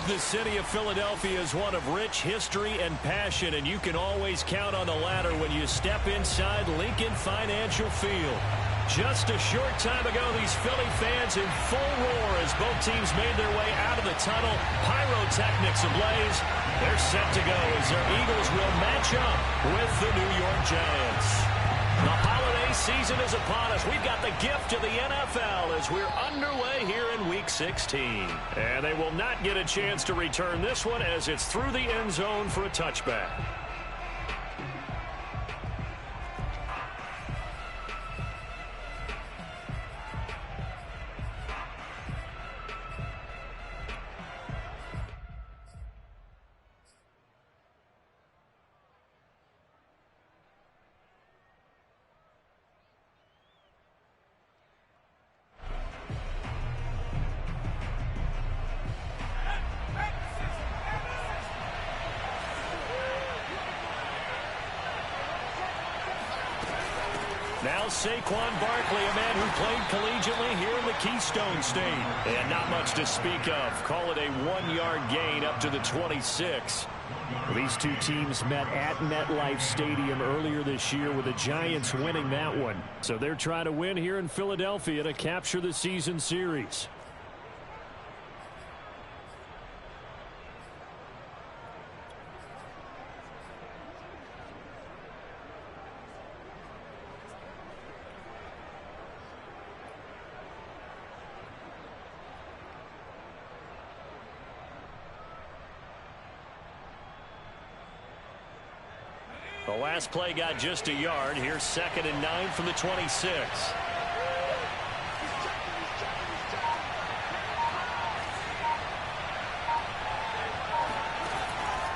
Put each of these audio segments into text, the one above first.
The city of Philadelphia is one of rich history and passion, and you can always count on the latter when you step inside Lincoln Financial Field. Just a short time ago, these Philly fans in full roar as both teams made their way out of the tunnel. Pyrotechnics ablaze. They're set to go as their Eagles will match up with the New York Giants. The holiday season is upon us. We've got the gift of the NFL as we're underway here in Week 16. And they will not get a chance to return this one as it's through the end zone for a touchback. Now Saquon Barkley, a man who played collegiately here in the Keystone State. And not much to speak of. Call it a 1-yard gain up to the 26. These two teams met at MetLife Stadium earlier this year with the Giants winning that one. So they're trying to win here in Philadelphia to capture the season series. The last play got just a yard. Here's 2nd and 9 from the 26.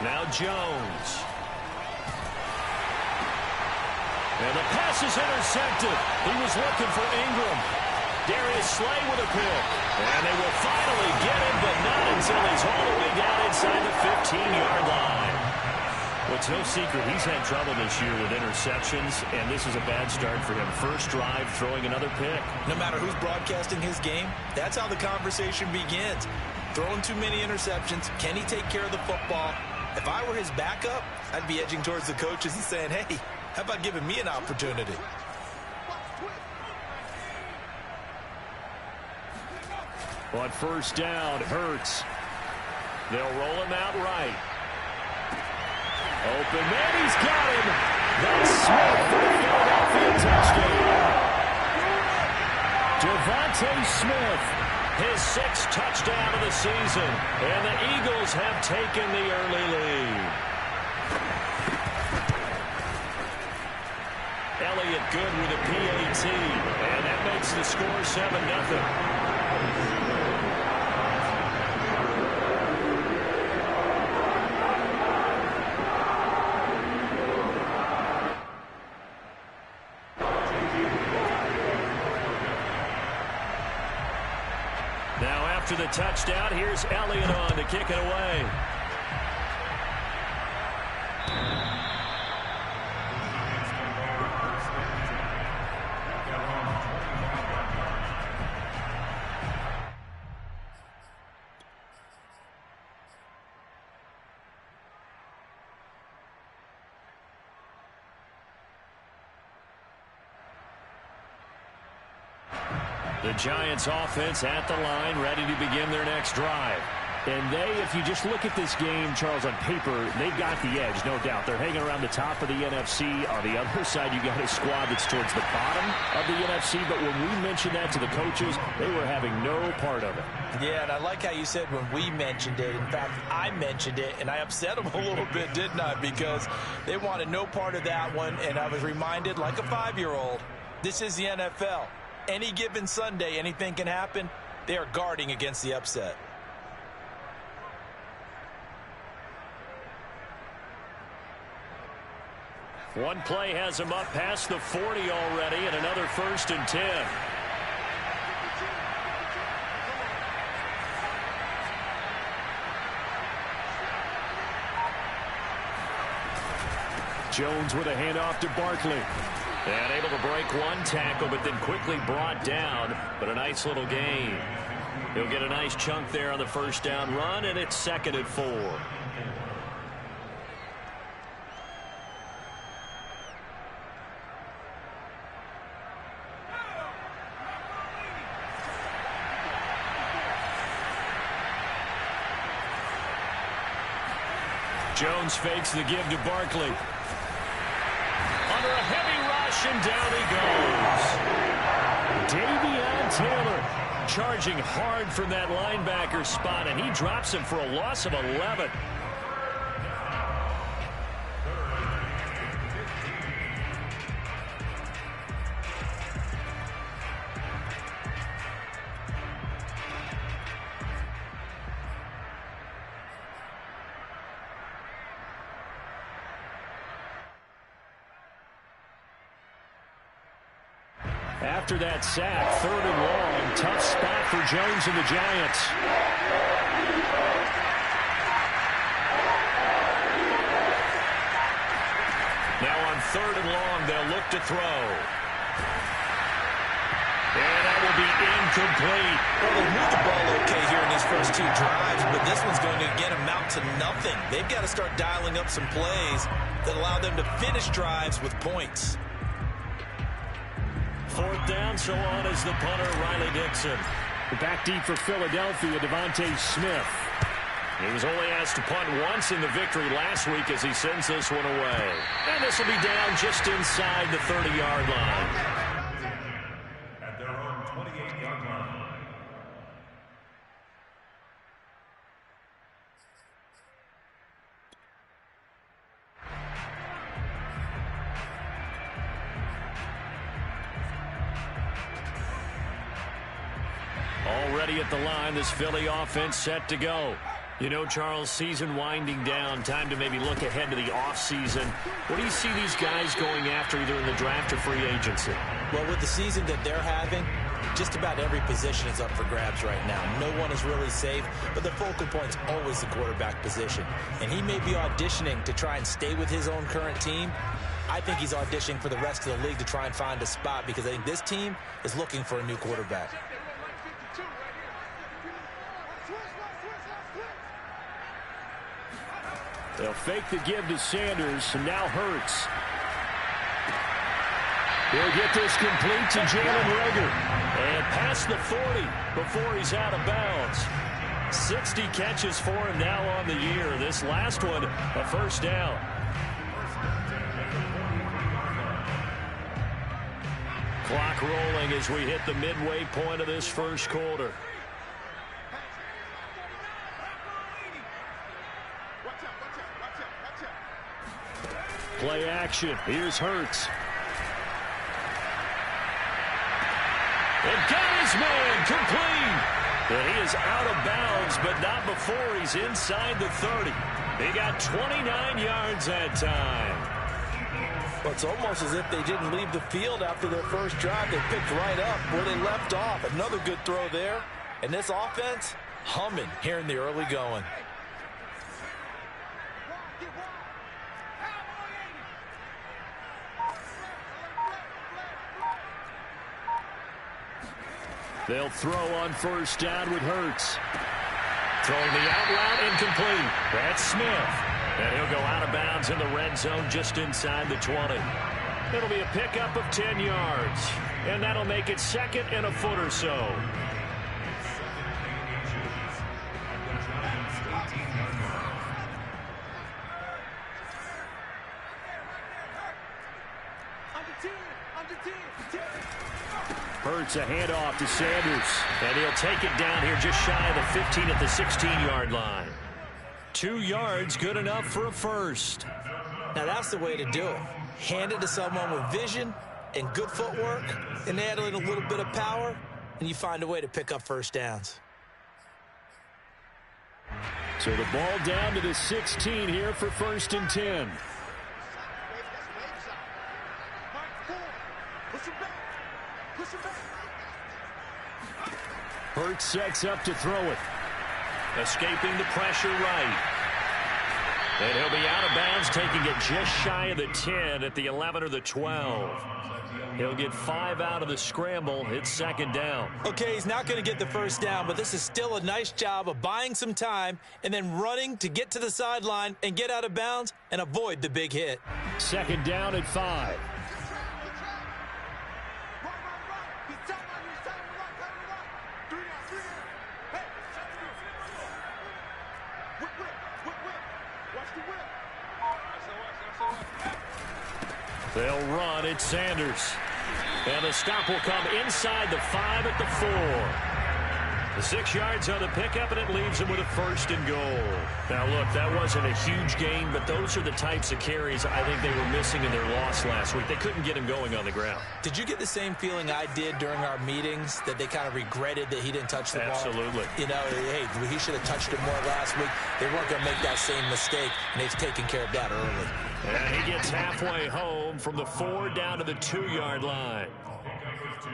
Now Jones. And the pass is intercepted. He was looking for Ingram. Darius Slay with a pick. And they will finally get him, but not until he's all the way down inside the 15-yard line. Well, it's no secret he's had trouble this year with interceptions, and this is a bad start for him. First drive, throwing another pick. No matter who's broadcasting his game, that's how the conversation begins. Throwing too many interceptions. Can he take care of the football? If I were his backup, I'd be edging towards the coaches and saying, hey, how about giving me an opportunity? On first down, Hurts. They'll roll him out right. Open man, he's got him. That's Smith for the Philadelphia touchdown. Devontae Smith, his 6th touchdown of the season. And the Eagles have taken the early lead. Elliott good with a PAT. And that makes the score 7-0. Now after the touchdown, here's Elliott on to kick it away. The Giants offense at the line, ready to begin their next drive. And they, if you just look at this game, Charles, on paper, they've got the edge, no doubt. They're hanging around the top of the NFC. On the other side, you got a squad that's towards the bottom of the NFC. But when we mentioned that to the coaches, they were having no part of it. Yeah, and I like how you said when we mentioned it. In fact, I mentioned it, and I upset them a little bit, didn't I? Because they wanted no part of that one, and I was reminded, like a 5-year-old, this is the NFL. Any given Sunday, anything can happen. They are guarding against the upset. One play has him up past the 40 already, and another 1st and 10. Jones with a handoff to Barkley. And able to break one tackle, but then quickly brought down. But a nice little gain. He'll get a nice chunk there on the first down run, and it's 2nd and 4. Jones fakes the give to Barkley. Under a heavy rush, and down he goes. Davion Taylor charging hard from that linebacker spot, and he drops him for a loss of 11. After that sack, 3rd and long, tough spot for Jones and the Giants. Now on 3rd and long, they'll look to throw. And that will be incomplete. Well, they moved the ball okay here in these first 2 drives, but this one's going to again amount to nothing. They've got to start dialing up some plays that allow them to finish drives with points. 4th down, so on is the punter, Riley Dixon. Back deep for Philadelphia, Devontae Smith. He was only asked to punt once in the victory last week as he sends this one away. And this will be down just inside the 30-yard line. At their own 28-yard line. Already at the line, this Philly offense set to go. You know, Charles, season winding down, time to maybe look ahead to the offseason. What do you see these guys going after either in the draft or free agency? Well, with the season that they're having, just about every position is up for grabs right now. No one is really safe, but the focal point's always the quarterback position. And he may be auditioning to try and stay with his own current team. I think he's auditioning for the rest of the league to try and find a spot because I think this team is looking for a new quarterback. They'll fake the give to Sanders, and now Hurts. He'll get this complete to Jalen Reagor. And past the 40 before he's out of bounds. 60 catches for him now on the year. This last one, a first down. Clock rolling as we hit the midway point of this first quarter. Play action. Here's Hurts. And got his man complete. And he is out of bounds, but not before he's inside the 30. They got 29 yards that time. Well, it's almost as if they didn't leave the field after their first drive. They picked right up where they left off. Another good throw there. And this offense, humming here in the early going. They'll throw on first down with Hurts. Throwing the out route incomplete. That's Smith. And he'll go out of bounds in the red zone just inside the 20. It'll be a pickup of 10 yards. And that'll make it 2nd and a foot or so. Hurts a handoff to Sanders. And he'll take it down here just shy of the 15 at the 16-yard line. 2 yards, good enough for a first. Now that's the way to do it. Hand it to someone with vision and good footwork, and add in a little bit of power, and you find a way to pick up first downs. So the ball down to the 16 here for 1st and 10. Hurts sets up to throw it. Escaping the pressure right. And he'll be out of bounds, taking it just shy of the 10 at the 11 or the 12. He'll get 5 out of the scramble. It's second down. Okay, he's not going to get the first down, but this is still a nice job of buying some time and then running to get to the sideline and get out of bounds and avoid the big hit. Second down at 5. They'll run it, Sanders. And the stop will come inside the 5 at the 4. The 6 yards on the pickup, and it leaves them with a first and goal. Now, look, that wasn't a huge gain, but those are the types of carries I think they were missing in their loss last week. They couldn't get him going on the ground. Did you get the same feeling I did during our meetings, that they kind of regretted that he didn't touch the ball? Absolutely. You know, hey, he should have touched it more last week. They weren't going to make that same mistake, and they've taken care of that early. And he gets halfway home from the 4 down to the 2-yard line.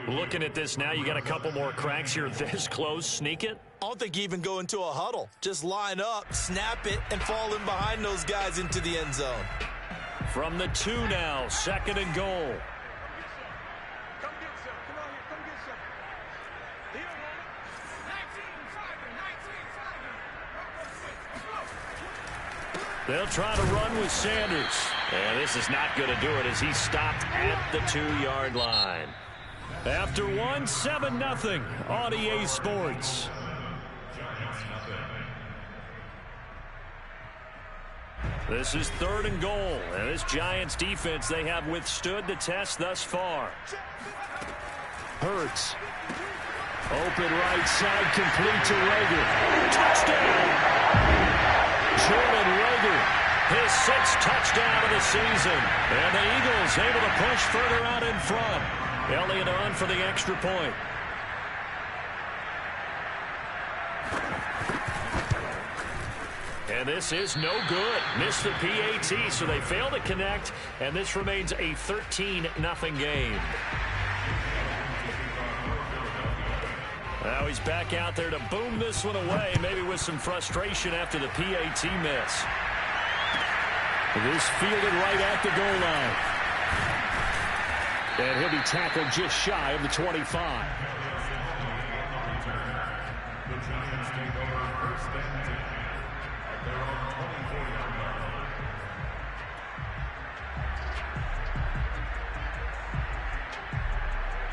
Looking at this now, you got a couple more cracks here this close. Sneak it? I don't think you even go into a huddle. Just line up, snap it, and fall in behind those guys into the end zone. From the 2 now, second and goal. They'll try to run with Sanders. And this is not going to do it as he's stopped at the 2-yard line. After 1, 7-0 on EA Sports. This is third and goal. And this Giants defense, they have withstood the test thus far. Hurts. Open right side, complete to Reagor. Touchdown! Jalen Reagor, his 6th touchdown of the season. And the Eagles able to push further out in front. Elliott on for the extra point. And this is no good. Missed the PAT, so they fail to connect, and this remains a 13-0 game. Now he's back out there to boom this one away, maybe with some frustration after the PAT miss. This fielded right at the goal line. And he'll be tackled just shy of the 25. The Giants take over first and 10 at their own 24-yard line.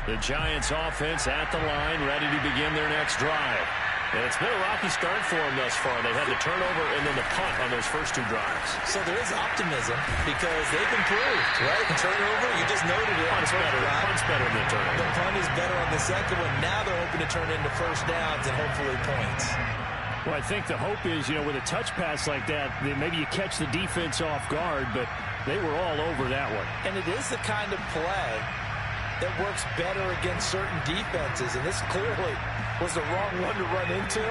The Giants offense at the line, ready to begin their next drive. And it's been a rocky start for them thus far. They had the turnover and then the punt on those first 2 drives. So there is optimism because they've improved, right? The turnover, you just noted it. Punt's better than the turnover. The punt is better on the second one. Now they're hoping to turn into first downs and hopefully points. Well, I think the hope is, with a touch pass like that, maybe you catch the defense off guard, but they were all over that one. And it is the kind of play that works better against certain defenses, and this clearly was the wrong one to run into.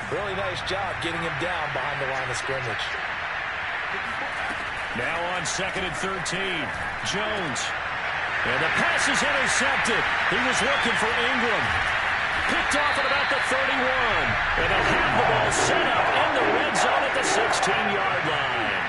Really nice job getting him down behind the line of scrimmage. Now on second and 13, Jones. And the pass is intercepted. He was looking for Ingram. Picked off at about the 31. And they'll have the ball set up in the red zone at the 16-yard line.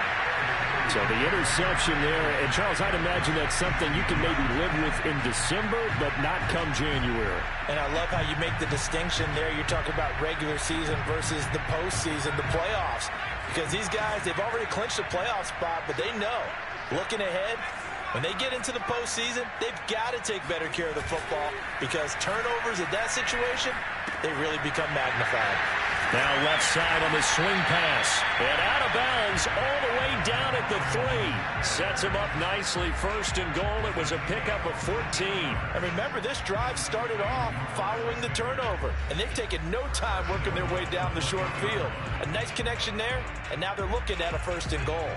So the interception there, and Charles, I'd imagine that's something you can maybe live with in December, but not come January. And I love how you make the distinction there. You're talking about regular season versus the postseason, the playoffs. Because these guys, they've already clinched a playoff spot, but they know, looking ahead, when they get into the postseason, they've got to take better care of the football because turnovers in that situation, they really become magnified. Now left side on the swing pass. And out of bounds all the way down at the 3. Sets him up nicely. First and goal. It was a pickup of 14. And remember, this drive started off following the turnover. And they've taken no time working their way down the short field. A nice connection there. And now they're looking at a first and goal.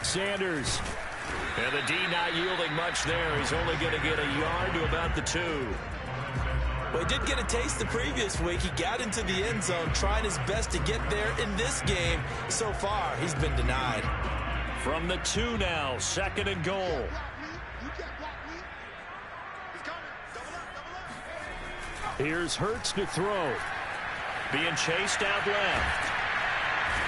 Sanders. And the D not yielding much there. He's only going to get a yard to about the 2. Well, he did get a taste the previous week. He got into the end zone trying his best to get there in this game. So far, he's been denied. From the 2 now, second and goal. Here's Hurts to throw. being chased out left.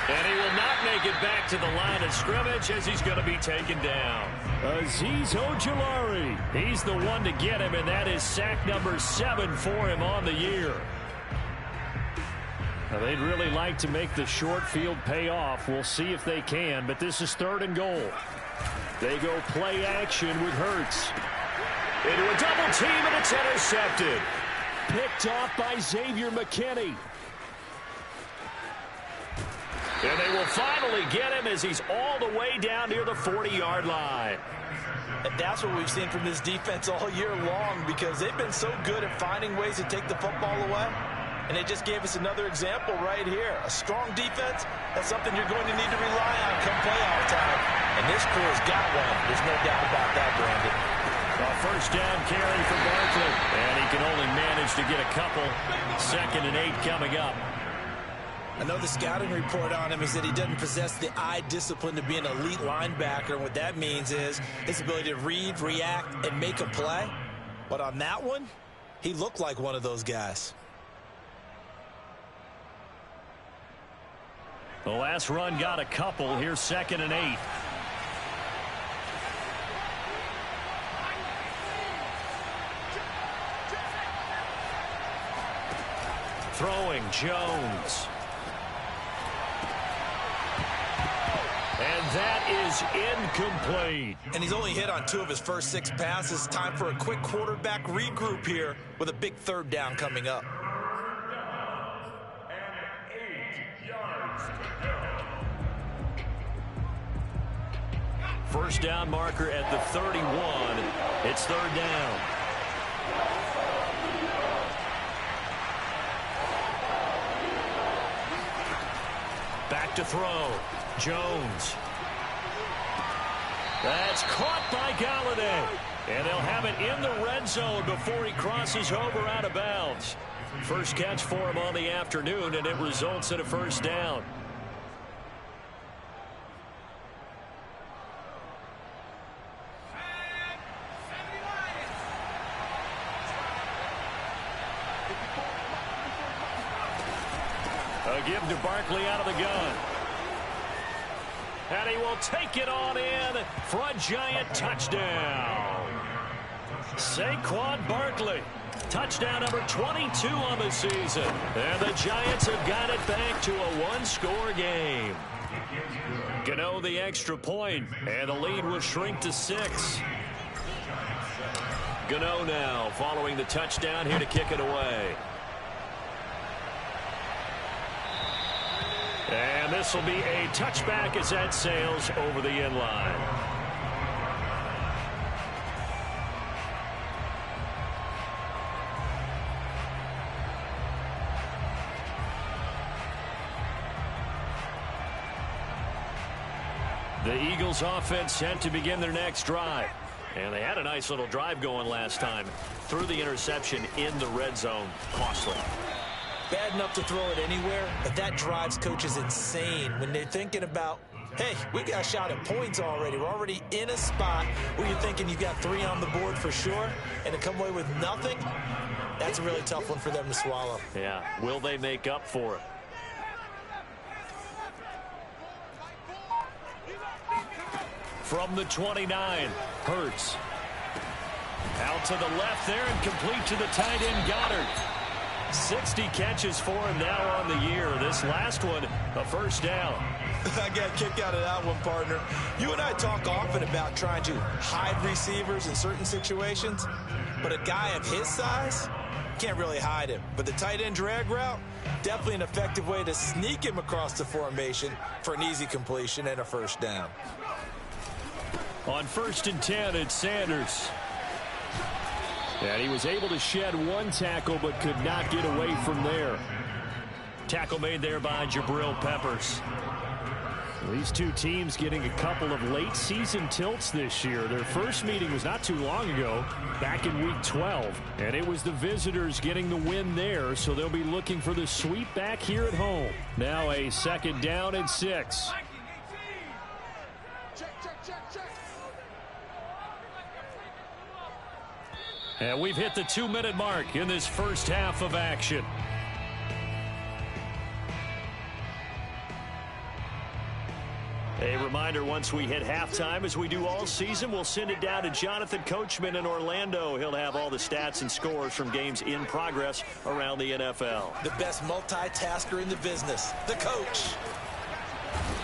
And he will not make it back to the line of scrimmage as he's going to be taken down. Azeez Ojulari, he's the one to get him, and that is sack number 7 for him on the year. Now, they'd really like to make the short field pay off. We'll see if they can, but this is 3rd and goal. They go play action with Hurts. Into a double team, and it's intercepted. Picked off by Xavier McKinney. And they will finally get him as he's all the way down near the 40-yard line. And that's what we've seen from this defense all year long, because they've been so good at finding ways to take the football away. And they just gave us another example right here. A strong defense, that's something you're going to need to rely on come playoff time. And this crew has got one. There's no doubt about that, Brandon. A first down carry for Barkley. And he can only manage to get a couple. 2nd and 8 coming up. I know the scouting report on him is that he doesn't possess the eye discipline to be an elite linebacker. And what that means is his ability to read, react, and make a play. But on that one, he looked like one of those guys. The last run got a couple. Here's 2nd and 8. Throwing Jones. And that is incomplete. And he's only hit on 2 of his first 6 passes. Time for a quick quarterback regroup here with a big 3rd down coming up. First down marker at the 31. It's 3rd down. Back to throw. Jones. That's caught by Galladay. And they'll have it in the red zone before he crosses over out of bounds. First catch for him on the afternoon, and it results in a first down. A give to Barkley out of the gun. And he will take it on in for a Giant touchdown. Saquon Barkley. Touchdown number 22 on the season. And the Giants have got it back to a 1-score game. Gano the extra point, and the lead will shrink to 6. Gano now following the touchdown here to kick it away. And this will be a touchback as that sails over the end line. The Eagles offense set to begin their next drive. And they had a nice little drive going last time. Threw the interception in the red zone. Costly. Bad enough to throw it anywhere, but that drives coaches insane when they're thinking about, hey, we got a shot at points already. We're already in a spot where you're thinking you got 3 on the board for sure, and to come away with nothing, that's a really tough one for them to swallow. Yeah, will they make up for it? From the 29, Hurts. Out to the left there and complete to the tight end Goddard. 60 catches for him now on the year. This last one, a first down. I got a kick out of that one, partner. You and I talk often about trying to hide receivers in certain situations, but a guy of his size can't really hide him. But the tight end drag route, definitely an effective way to sneak him across the formation for an easy completion and a first down. On 1st and 10, it's Sanders. And he was able to shed 1 tackle but could not get away from there. Tackle made there by Jabril Peppers. These two teams getting a couple of late season tilts this year. Their first meeting was not too long ago, back in week 12. And it was the visitors getting the win there, so they'll be looking for the sweep back here at home. Now a 2nd down and 6. And we've hit the 2-minute mark in this first half of action. A reminder, once we hit halftime, as we do all season, we'll send it down to Jonathan Coachman in Orlando. He'll have all the stats and scores from games in progress around the NFL. The best multitasker in the business, the coach.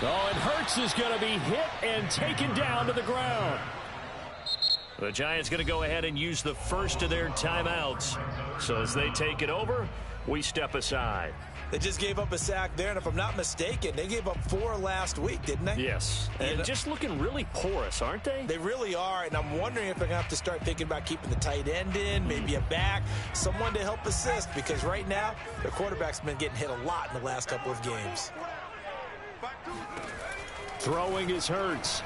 Oh, and Hurts is going to be hit and taken down to the ground. The Giants going to go ahead and use the first of their timeouts. So as they take it over, we step aside. They just gave up a sack there, and if I'm not mistaken, they gave up 4 last week, didn't they? Yes, and just looking really porous, aren't they? They really are, and I'm wondering if they're going to have to start thinking about keeping the tight end in, maybe a back, someone to help assist, because right now, their quarterback's been getting hit a lot in the last couple of games. Throwing is Hurts.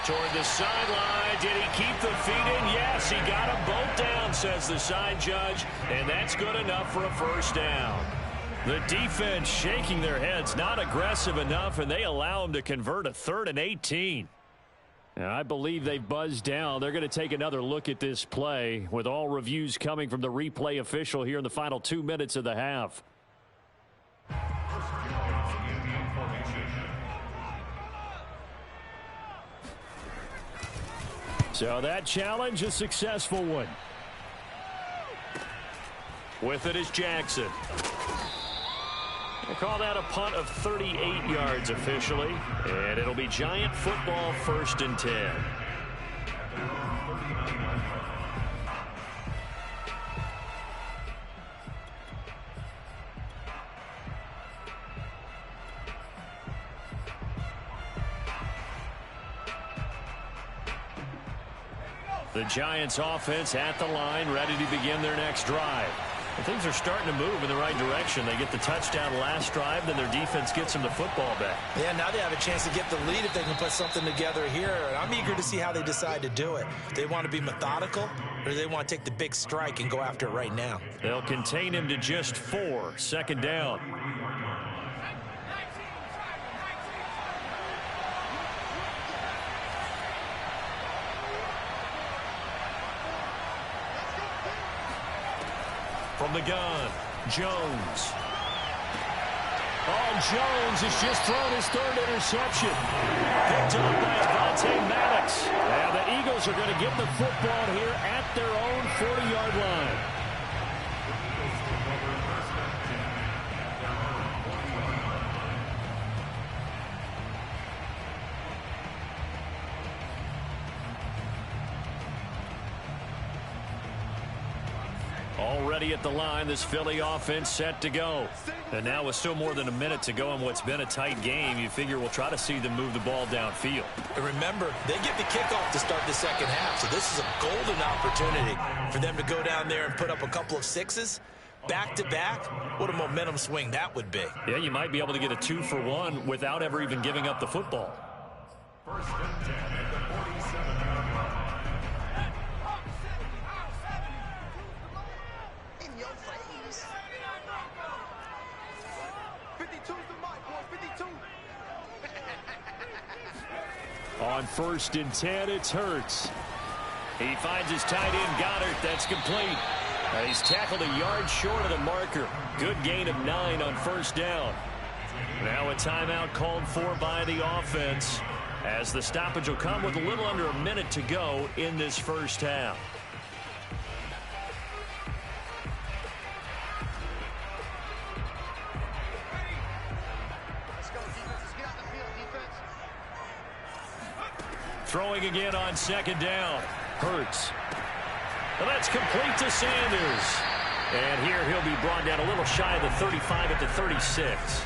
Toward the sideline. Did he keep the feet in? Yes, he got them both down, says the side judge, and that's good enough for a first down. The defense shaking their heads, not aggressive enough, and they allow him to convert a 3rd and 18. And I believe they've buzzed down. They're going to take another look at this play with all reviews coming from the replay official here in the final 2 minutes of the half. So that challenge, a successful one. With it is Jackson. They call that a punt of 38 yards officially. And it'll be Giant football 1st and 10. The Giants offense at the line, ready to begin their next drive. And things are starting to move in the right direction. They get the touchdown last drive, then their defense gets them the football back. Yeah, now they have a chance to get the lead if they can put something together here. And I'm eager to see how they decide to do it. They want to be methodical, or do they want to take the big strike and go after it right now? They'll contain him to just 4. 2nd down. From the gun, Jones. Oh, Jones has just thrown his 3rd interception. Picked up by Avonte Maddox. And the Eagles are going to get the football here at their own 40-yard line. Already at the line, this Philly offense set to go. And now with still more than a minute to go in what's been a tight game, you figure we'll try to see them move the ball downfield. And remember, they get the kickoff to start the second half, so this is a golden opportunity for them to go down there and put up a couple of 6s. Back-to-back, what a momentum swing that would be. Yeah, you might be able to get a 2-for-1 without ever even giving up the football. 1st and 10 at the 47-yard line. On 1st and 10, it's Hurts. He finds his tight end, Goddard. That's complete. He's tackled a yard short of the marker. Good gain of 9 on 1st down. Now a timeout called for by the offense, as the stoppage will come with a little under a minute to go in this first half. Throwing again on 2nd down. Hurts. Well, that's complete to Sanders. And here he'll be brought down a little shy of the 35 at the 36.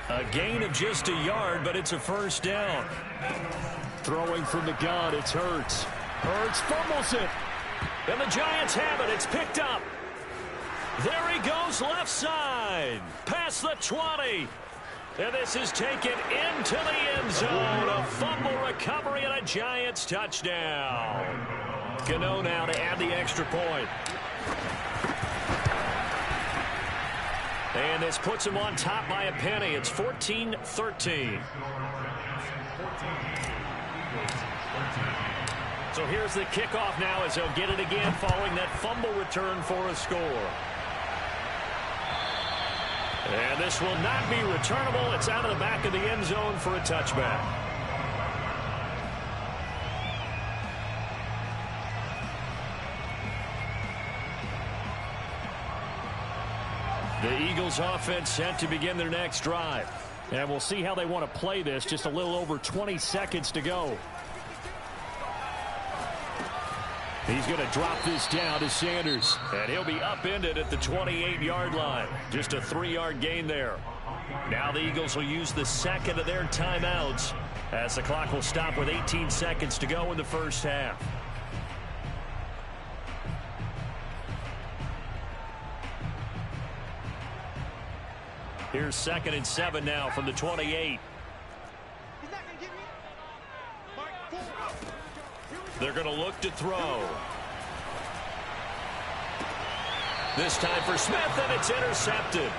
A gain of just a yard, but it's a 1st down. Throwing from the gun, it's Hurts. Hurts fumbles it. And the Giants have it. It's picked up. There he goes left side. Past the 20. And this is taken into the end zone. A fumble recovery and a Giants touchdown. Gano now to add the extra point. And this puts him on top by a penny. It's 14-13. So here's the kickoff now as they'll get it again following that fumble return for a score. And this will not be returnable. It's out of the back of the end zone for a touchback. The Eagles offense set to begin their next drive. And we'll see how they want to play this. Just a little over 20 seconds to go. He's going to drop this down to Sanders. And he'll be upended at the 28-yard line. Just a 3-yard gain there. Now the Eagles will use the second of their timeouts as the clock will stop with 18 seconds to go in the first half. Here's 2nd and 7 now from the 28. They're going to look to throw. This time for Smith, and it's intercepted.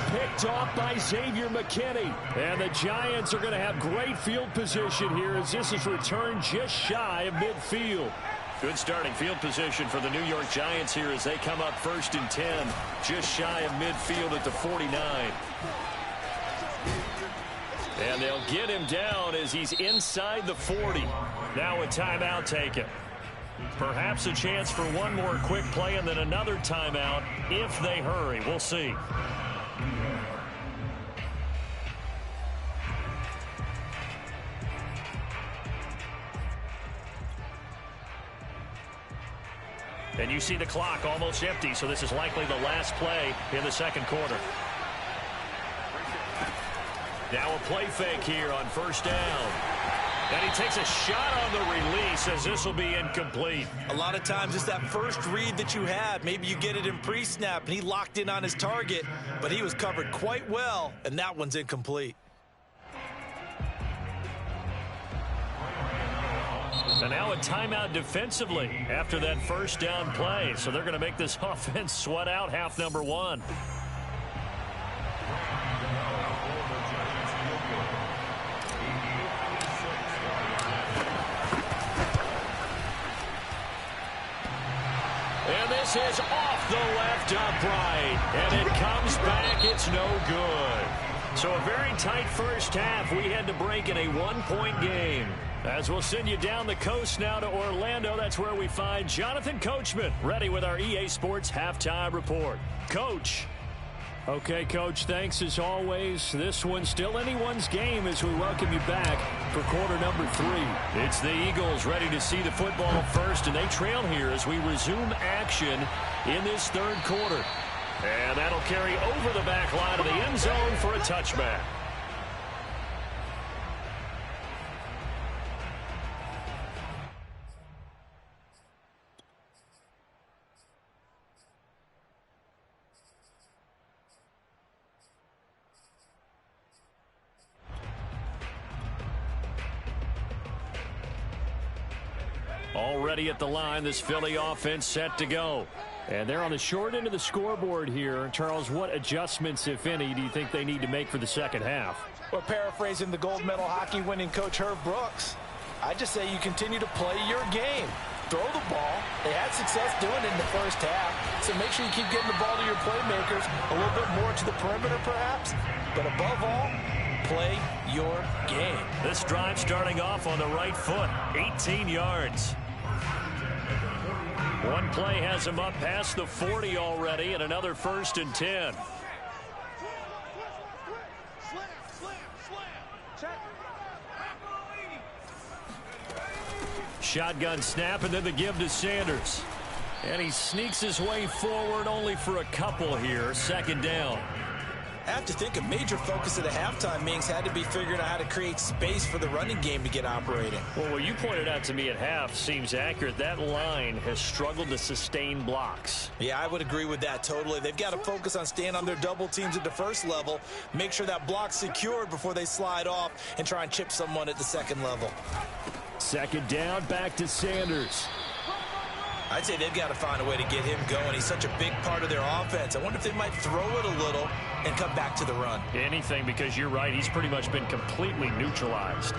Picked off by Xavier McKinney. And the Giants are going to have great field position here as this is returned just shy of midfield. Good starting field position for the New York Giants here as they come up 1st and 10, just shy of midfield at the 49. And they'll get him down as he's inside the 40. Now a timeout taken. Perhaps a chance for one more quick play and then another timeout if they hurry. We'll see. And you see the clock almost empty, so this is likely the last play in the second quarter. Now a play fake here on 1st down. And he takes a shot on the release as this will be incomplete. A lot of times it's that first read that you have. Maybe you get it in pre-snap, and he locked in on his target, but he was covered quite well, and that one's incomplete. And now a timeout defensively after that 1st down play. So they're going to make this offense sweat out half number 1. And this is off the left upright. And it comes back. It's no good. So a very tight first half. We had to break in a 1-point game. As we'll send you down the coast now to Orlando, that's where we find Jonathan Coachman ready with our EA Sports Halftime Report. Coach. Okay, Coach, thanks as always. This one's still anyone's game as we welcome you back for quarter number 3. It's the Eagles ready to see the football first, and they trail here as we resume action in this 3rd quarter. And that'll carry over the back line of the end zone for a touchback. Already at the line, this Philly offense set to go. And they're on the short end of the scoreboard here. Charles, what adjustments, if any, do you think they need to make for the second half? Well, paraphrasing the gold medal hockey winning coach Herb Brooks, I just say you continue to play your game. Throw the ball. They had success doing it in the first half. So make sure you keep getting the ball to your playmakers, a little bit more to the perimeter perhaps. But above all, play your game. This drive starting off on the right foot, 18 yards. One play has him up past the 40 already, and another 1st and 10. Shotgun snap, and then the give to Sanders. And he sneaks his way forward only for a couple here. 2nd down. I have to think a major focus of the halftime meetings had to be figuring out how to create space for the running game to get operating. Well, what you pointed out to me at half seems accurate. That line has struggled to sustain blocks. Yeah, I would agree with that totally. They've got to focus on staying on their double teams at the first level, make sure that block's secured before they slide off and try and chip someone at the second level. 2nd down, back to Sanders. I'd say they've got to find a way to get him going. He's such a big part of their offense. I wonder if they might throw it a little and come back to the run. Anything, because you're right. He's pretty much been completely neutralized.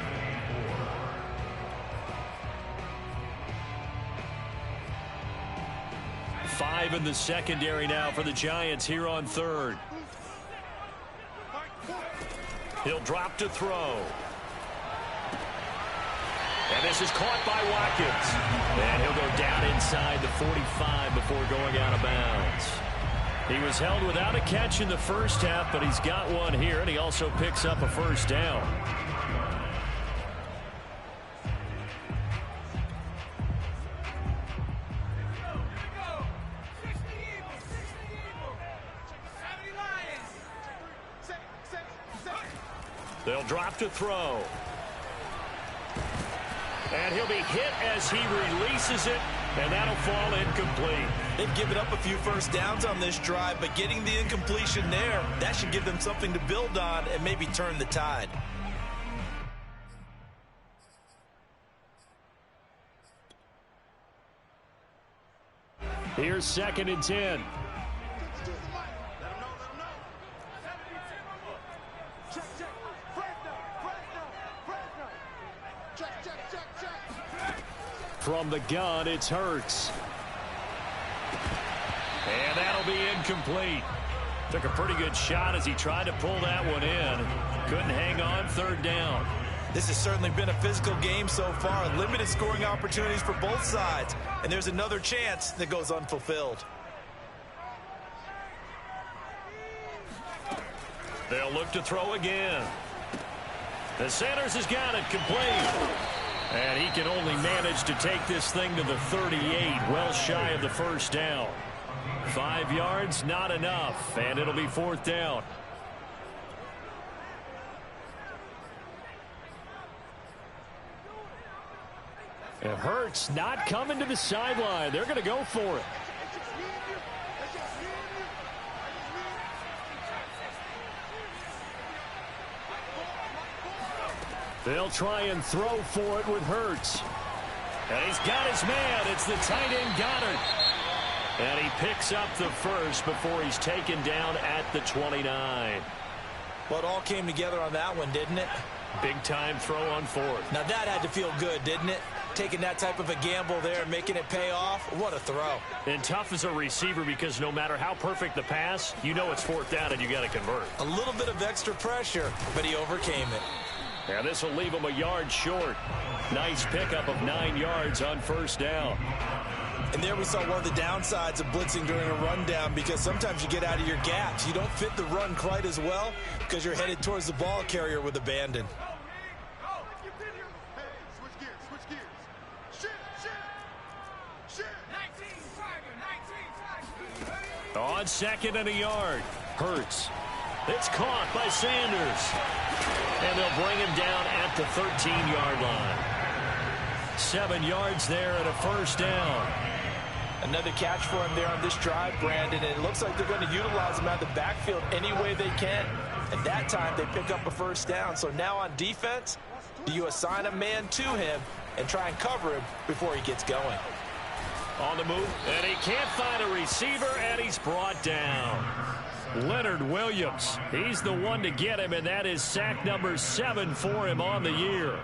Five in the secondary now for the Giants here on 3rd. He'll drop to throw. And this is caught by Watkins. And he'll go down inside the 45 before going out of bounds. He was held without a catch in the first half, but he's got one here, and he also picks up a first down. They'll drop to throw. And he'll be hit as he releases it, and that'll fall incomplete. They've given up a few first downs on this drive, but getting the incompletion there, that should give them something to build on and maybe turn the tide. Here's 2nd and 10. From the gun, it's Hurts. And that'll be incomplete. Took a pretty good shot as he tried to pull that one in. Couldn't hang on, 3rd down. This has certainly been a physical game so far. Limited scoring opportunities for both sides. And there's another chance that goes unfulfilled. They'll look to throw again. The Sanders has got it complete. And he can only manage to take this thing to the 38, well shy of the first down. 5 yards, not enough, and it'll be 4th down. And Hurts not coming to the sideline. They're going to go for it. They'll try and throw for it with Hurts. And he's got his man. It's the tight end Goddard. And he picks up the first before he's taken down at the 29. Well, it all came together on that one, didn't it? Big time throw on 4th. Now that had to feel good, didn't it? Taking that type of a gamble there and making it pay off. What a throw. And tough as a receiver because no matter how perfect the pass, you know it's 4th down and you got to convert. A little bit of extra pressure, but he overcame it. Now this will leave him a yard short. Nice pickup of 9 yards on 1st down. And there we saw one of the downsides of blitzing during a rundown, because sometimes you get out of your gaps. You don't fit the run quite as well because you're headed towards the ball carrier with abandon. On 2nd and a yard. Hurts. It's caught by Sanders. And they'll bring him down at the 13-yard line. 7 yards there and a first down. Another catch for him there on this drive, Brandon. And it looks like they're going to utilize him out of the backfield any way they can. At that time, they pick up a first down. So now on defense, do you assign a man to him and try and cover him before he gets going? On the move, and he can't find a receiver, and he's brought down. Leonard Williams, he's the one to get him, and that is sack number 7 for him on the year.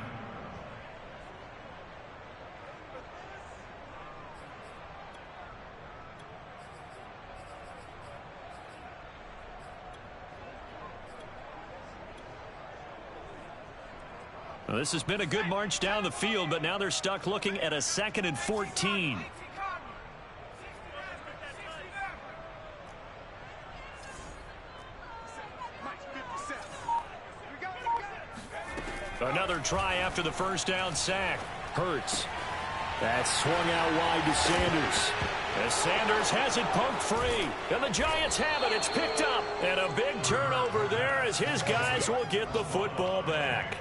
Well, this has been a good march down the field, but now they're stuck looking at a 2nd and 14. Another try after the first down sack. Hurts. That's swung out wide to Sanders. As Sanders has it poked free. And the Giants have it. It's picked up. And a big turnover there as his guys will get the football back.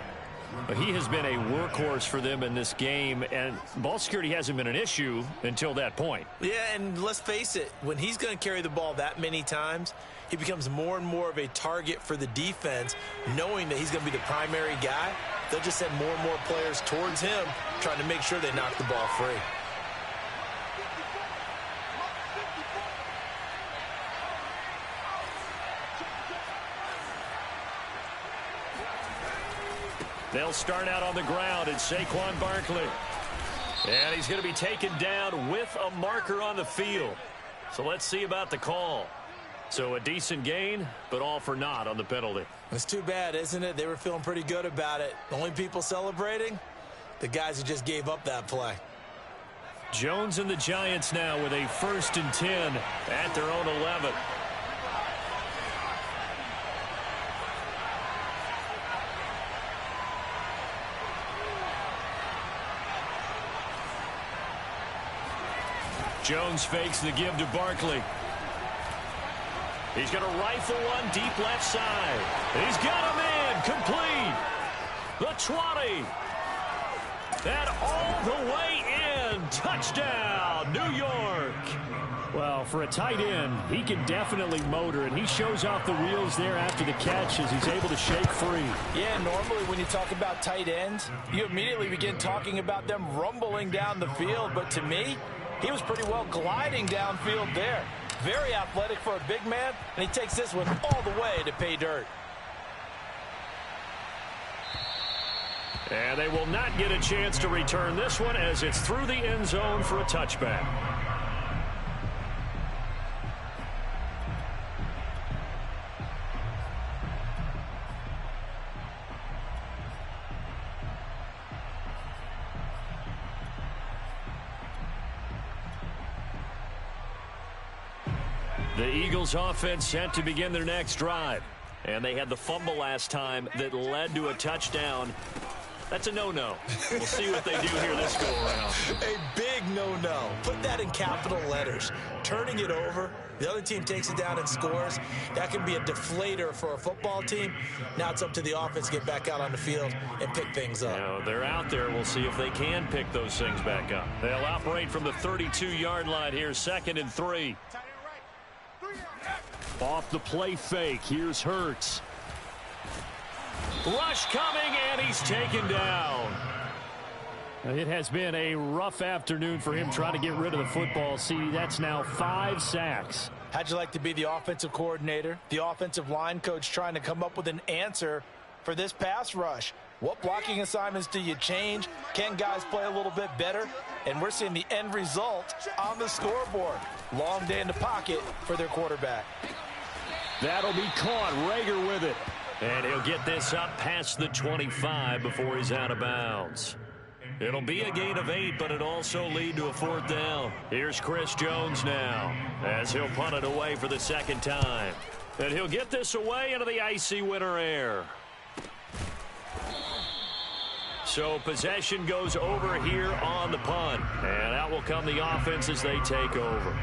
He has been a workhorse for them in this game, and ball security hasn't been an issue until that point. Yeah, and let's face it, when he's going to carry the ball that many times, he becomes more and more of a target for the defense, knowing that he's going to be the primary guy. They'll just send more and more players towards him, trying to make sure they knock the ball free. They'll start out on the ground. It's Saquon Barkley. And he's going to be taken down with a marker on the field. So let's see about the call. So a decent gain, but all for naught on the penalty. It's too bad, isn't it? They were feeling pretty good about it. The only people celebrating, the guys who just gave up that play. Jones and the Giants now with a 1st and 10 at their own 11. Jones fakes the give to Barkley. He's going to rifle one deep left side. He's got a man complete. The 20. And all the way in. Touchdown, New York. Well, for a tight end, he can definitely motor, and he shows off the wheels there after the catch as he's able to shake free. Yeah, normally when you talk about tight ends, you immediately begin talking about them rumbling down the field. But to me, he was pretty well gliding downfield there. Very athletic for a big man, and he takes this one all the way to pay dirt. And they will not get a chance to return this one as it's through the end zone for a touchback. The Eagles offense set to begin their next drive. And they had the fumble last time that led to a touchdown. That's a no-no. We'll see what they do here this go-around. A big no-no. Put that in capital letters. Turning it over, the other team takes it down and scores. That can be a deflator for a football team. Now it's up to the offense to get back out on the field and pick things up. Now, they're out there. We'll see if they can pick those things back up. They'll operate from the 32-yard line here, 2nd and 3. Off the play fake. Here's Hurts. Rush coming, and he's taken down. It has been a rough afternoon for him trying to get rid of the football. See, that's now 5 sacks. How'd you like to be the offensive coordinator, the offensive line coach trying to come up with an answer for this pass rush? What blocking assignments do you change? Can guys play a little bit better? And we're seeing the end result on the scoreboard. Long day in the pocket for their quarterback. That'll be caught. Rager with it. And he'll get this up past the 25 before he's out of bounds. It'll be a gain of 8, but it'll also lead to a 4th down. Here's Chris Jones now as he'll punt it away for the 2nd time. And he'll get this away into the icy winter air. So possession goes over here on the punt. And out will come the offense as they take over.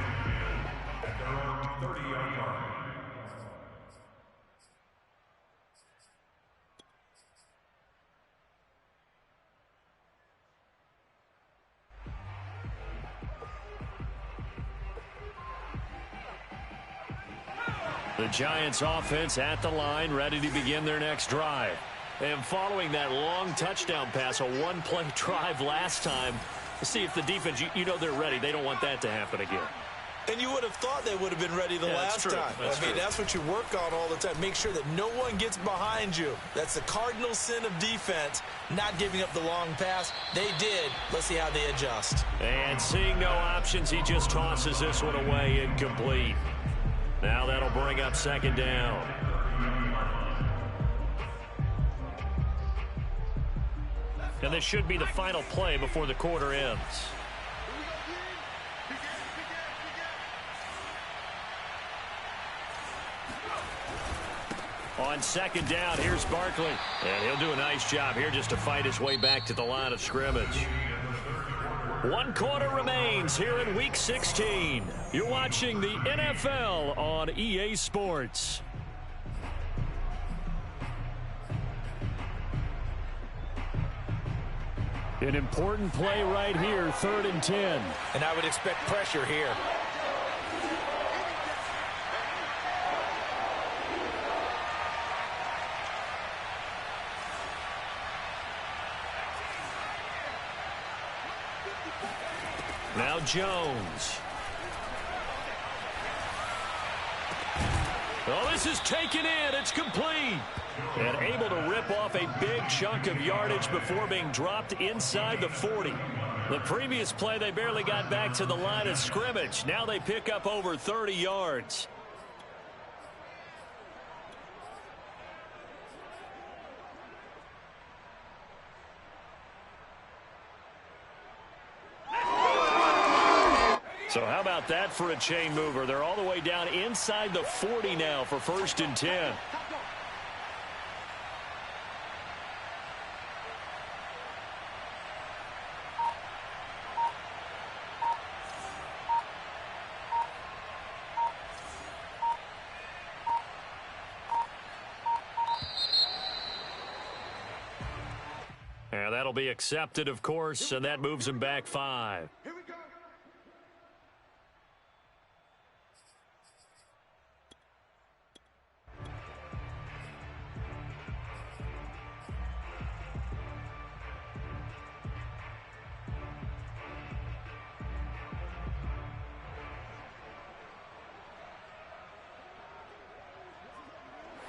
The Giants offense at the line, ready to begin their next drive. And following that long touchdown pass, a one-play drive last time, to see if the defense, you know they're ready. They don't want that to happen again. And you would have thought they would have been ready the last time. That's what you work on all the time. Make sure that no one gets behind you. That's the cardinal sin of defense, not giving up the long pass. They did. Let's see how they adjust. And seeing no options, he just tosses this one away incomplete. Now that'll bring up 2nd down. And this should be the final play before the quarter ends. On 2nd down, here's Barkley. And he'll do a nice job here just to fight his way back to the line of scrimmage. 1 quarter remains here in Week 16. You're watching the NFL on EA Sports. An important play right here, 3rd and 10. And I would expect pressure here. Now Jones. Oh, this is taken in. It's complete. And able to rip off a big chunk of yardage before being dropped inside the 40. The previous play, they barely got back to the line of scrimmage. Now they pick up over 30 yards. So how about that for a chain mover? They're all the way down inside the 40 now for 1st and 10. And that'll be accepted, of course, and that moves him back 5. Here we go.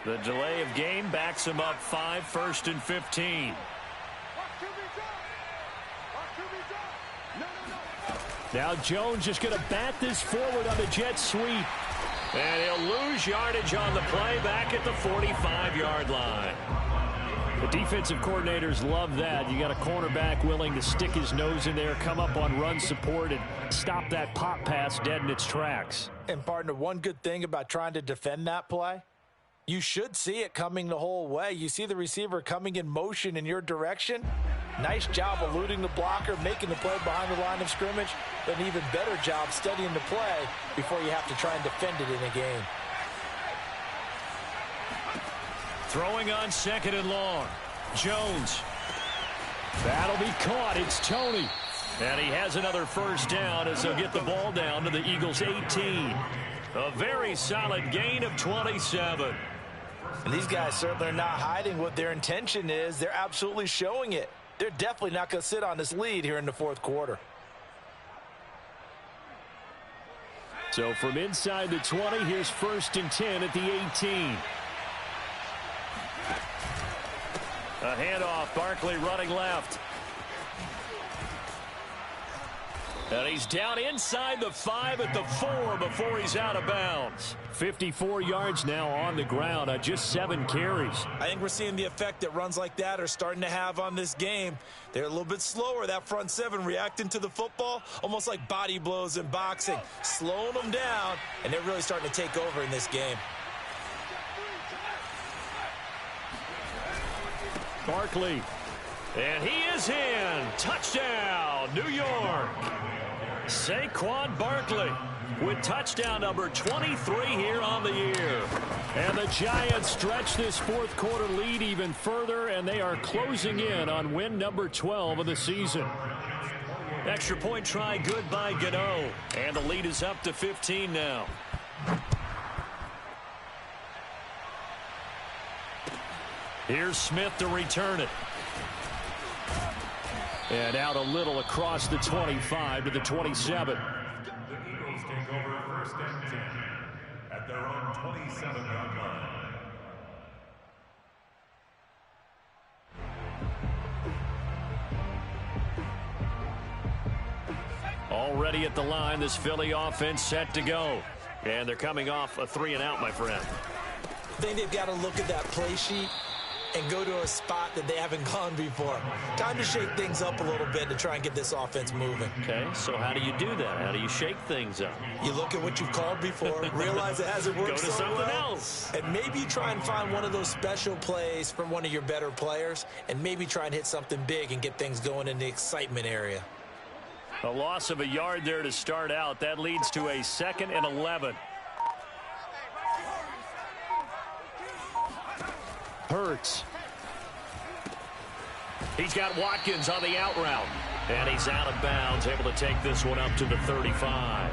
The delay of game backs him up 5, 1st and 15. Now Jones just going to bat this forward on the jet sweep. And he'll lose yardage on the play back at the 45-yard line. The defensive coordinators love that. You got a cornerback willing to stick his nose in there, come up on run support, and stop that pop pass dead in its tracks. And, partner, one good thing about trying to defend that play, you should see it coming the whole way. You see the receiver coming in motion in your direction. Nice job eluding the blocker, making the play behind the line of scrimmage. But an even better job studying the play before you have to try and defend it in a game. Throwing on 2nd and long. Jones. That'll be caught. It's Toney. And he has another 1st down as they'll get the ball down to the Eagles' 18. A very solid gain of 27. And these guys certainly are not hiding what their intention is. They're absolutely showing it. They're definitely not going to sit on this lead here in the 4th quarter. So from inside the 20, here's 1st and 10 at the 18. A handoff, Barkley running left. And he's down inside the 5 at the 4 before he's out of bounds. 54 yards now on the ground on just 7 carries. I think we're seeing the effect that runs like that are starting to have on this game. They're a little bit slower, that front 7, reacting to the football, almost like body blows in boxing, slowing them down, and they're really starting to take over in this game. Barkley. And he is in. Touchdown, New York. Saquon Barkley with touchdown number 23 here on the year. And the Giants stretch this 4th quarter lead even further, and they are closing in on win number 12 of the season. Extra point try good by Gano. And the lead is up to 15 now. Here's Smith to return it. And out a little across the 25 to the 27. The Eagles take over 1st and 10 at their own 27-yard line. Already at the line, this Philly offense set to go. And they're coming off a 3-and-out, my friend. I think they've got to look at that play sheet and go to a spot that they haven't gone before. Time to shake things up a little bit to try and get this offense moving. Okay, so how do you do that? How do you shake things up? You look at what you've called before, realize it hasn't worked Go to so something well, else. and maybe try and find one of those special plays from one of your better players, and maybe try and hit something big and get things going in the excitement area. A loss of a yard there to start out. That leads to a 2nd and 11. Hurts. He's got Watkins on the out route. And he's out of bounds, able to take this one up to the 35.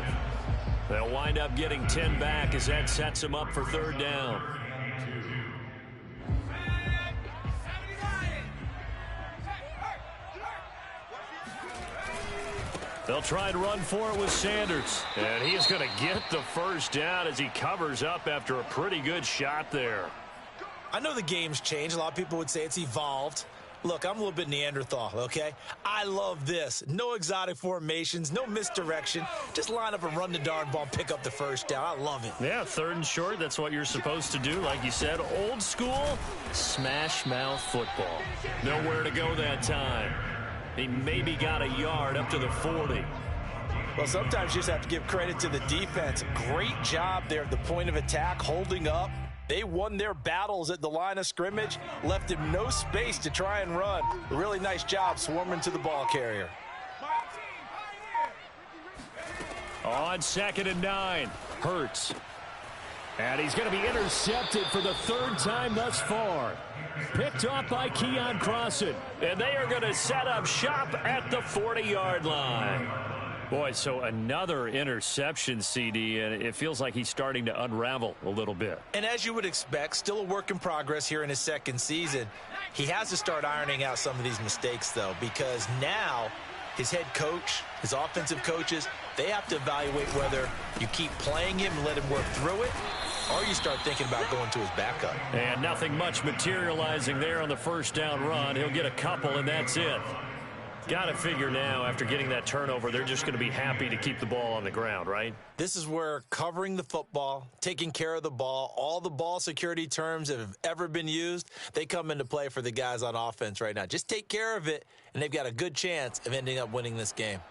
They'll wind up getting 10 back as that sets him up for 3rd down. They'll try and run for it with Sanders. And he is going to get the 1st down as he covers up after a pretty good shot there. I know the game's changed. A lot of people would say it's evolved. Look, I'm a little bit Neanderthal, okay? I love this. No exotic formations, no misdirection. Just line up and run the darn ball, pick up the 1st down. I love it. Yeah, 3rd and short, that's what you're supposed to do. Like you said, old school, smash mouth football. Nowhere to go that time. He maybe got a yard up to the 40. Well, sometimes you just have to give credit to the defense. Great job there at the point of attack, holding up. They won their battles at the line of scrimmage, left him no space to try and run. A really nice job swarming to the ball carrier. On 2nd and 9, Hurts. And he's going to be intercepted for the 3rd time thus far. Picked off by Keon Crossan. And they are going to set up shop at the 40-yard line. Boy, so another interception, CD, and it feels like he's starting to unravel a little bit. And as you would expect, still a work in progress here in his 2nd season. He has to start ironing out some of these mistakes, though, because now his head coach, his offensive coaches, they have to evaluate whether you keep playing him and let him work through it, or you start thinking about going to his backup. And nothing much materializing there on the 1st down run. He'll get a couple, and that's it. Got to figure now, after getting that turnover, they're just going to be happy to keep the ball on the ground, right? This is where covering the football, taking care of the ball, all the ball security terms that have ever been used, they come into play for the guys on offense right now. Just take care of it, and they've got a good chance of ending up winning this game.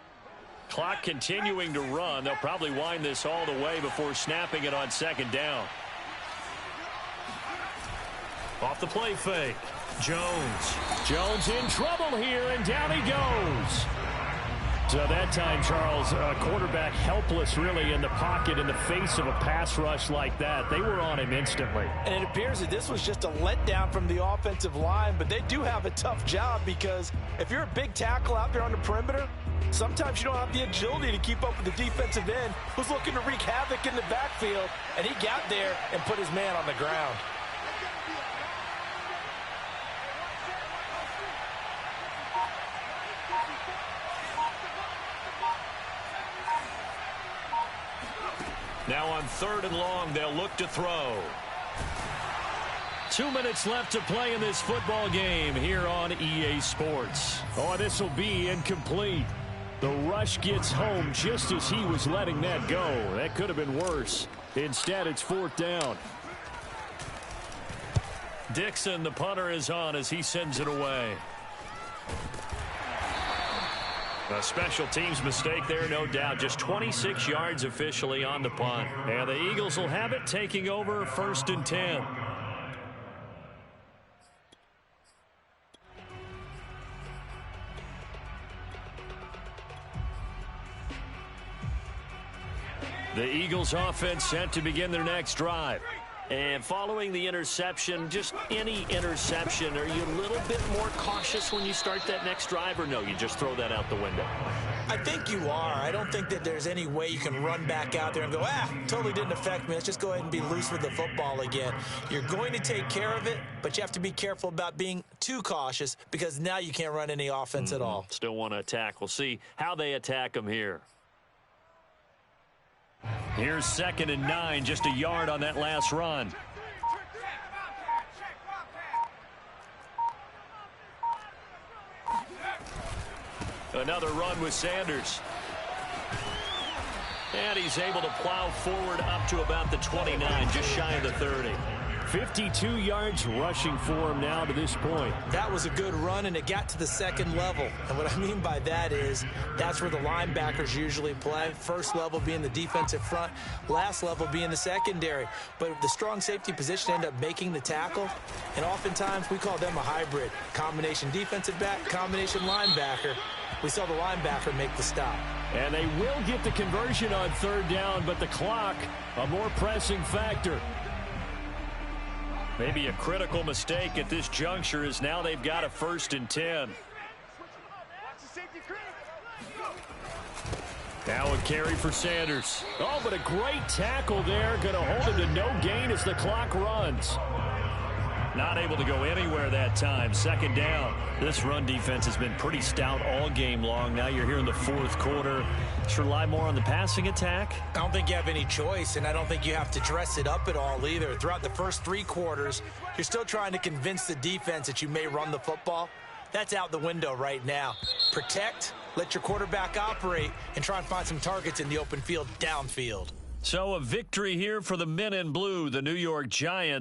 Clock continuing to run. They'll probably wind this all the way before snapping it on 2nd down. Off the play fake. Jones in trouble here, and down he goes. So that time, Charles, quarterback helpless really in the pocket in the face of a pass rush like that. They were on him instantly. And it appears that this was just a letdown from the offensive line, but they do have a tough job because if you're a big tackle out there on the perimeter, sometimes you don't have the agility to keep up with the defensive end who's looking to wreak havoc in the backfield, and he got there and put his man on the ground. Now on 3rd and long, they'll look to throw. 2 minutes left to play in this football game here on EA Sports. Oh, this will be incomplete. The rush gets home just as he was letting that go. That could have been worse. Instead, it's 4th down. Dixon, the punter, is on as he sends it away. A special teams mistake there, no doubt. Just 26 yards officially on the punt. And the Eagles will have it, taking over 1st and 10. The Eagles offense set to begin their next drive. And following the interception, just any interception, are you a little bit more cautious when you start that next drive, or no, you just throw that out the window? I think you are. I don't think that there's any way you can run back out there and go, totally didn't affect me. Let's just go ahead and be loose with the football again. You're going to take care of it, but you have to be careful about being too cautious because now you can't run any offense at all. Still want to attack. We'll see how they attack them here. Here's 2nd and 9, just a yard on that last run. Another run with Sanders. And he's able to plow forward up to about the 29, just shy of the 30. 52 yards rushing for him now to this point. That was a good run, and it got to the 2nd level. And what I mean by that is that's where the linebackers usually play. 1st level being the defensive front, last level being the secondary. But the strong safety position ended up making the tackle, and oftentimes we call them a hybrid. Combination defensive back, combination linebacker. We saw the linebacker make the stop. And they will get the conversion on 3rd down, but the clock, a more pressing factor. Maybe a critical mistake at this juncture is now they've got a 1st and 10. Now a carry for Sanders. Oh, but a great tackle there. Going to hold him to no gain as the clock runs. Not able to go anywhere that time. 2nd down. This run defense has been pretty stout all game long. Now you're here in the 4th quarter. Should rely more on the passing attack? I don't think you have any choice, and I don't think you have to dress it up at all either. Throughout the first 3 quarters, you're still trying to convince the defense that you may run the football. That's out the window right now. Protect, let your quarterback operate, and try and find some targets in the open field downfield. So a victory here for the men in blue, the New York Giants.